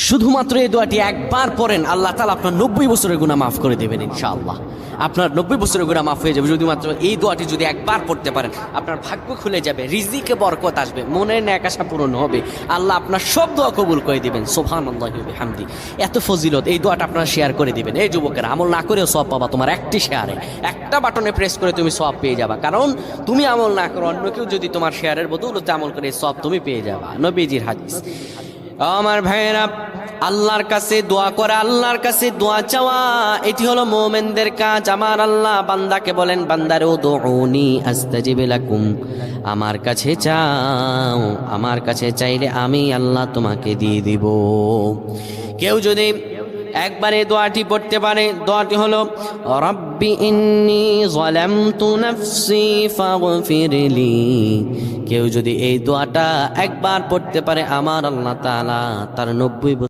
শুধুমাত্র এই দোয়াটি একবার পড়েন, আল্লাহ তাআলা আপনার 90 বছরের গুনাহ মাফ করে দেবেন ইনশাআল্লাহ। আপনার 90 বছরের গুনাহ মাফ হয়ে যাবে শুধুমাত্র এই দোয়াটি যদি একবার পড়তে পারেন। আপনার ভাগ্য খুলে যাবে, রিজিকে বরকত আসবে, মনের ন্যাক আশা পূরণ হবে, আল্লাহ আপনার সব দোয়া কবুল করে দিবেন। সুবহানাল্লাহি ওয়া বিহামদি। এত ফজিলত, এই দোয়াটা আপনারা শেয়ার করে দিবেন। এই যুবকেরা, আমল না করেও সওয়াব পাবা। তোমার একটি শেয়ারে, একটা বাটনে প্রেস করে তুমি সওয়াব পেয়ে যাবা। কারণ তুমি আমল না করো, অন্য কেউ যদি তোমার শেয়ারের বদৌলতে আমল করে, সওয়াব তুমি পেয়ে যাবা। নবীজির হাদিস। আমার ভাইয়েরা, আল্লাহর কাছে দোয়া করা, আল্লাহর কাছে দোয়া চাওয়া, এটি হলো মুমিনদের কাজ। আমার আল্লাহ বান্দাকে বলেন, বান্দারে উদউনি আস্তাজিব লাকুম, আমার কাছে চাও, আমার কাছে চাইলে আমি আল্লাহ তোমাকে দিয়ে দিব। কেউ যদি একবারে দোয়াটি পড়তে পারে, দোয়াটি হলো রব্বি ইন্নী যালামতু নাফসি ফাগফিরলি। কেউ যদি এই দোয়াটা একবার পড়তে পারে, আমার আল্লাহ তাআলা তার 90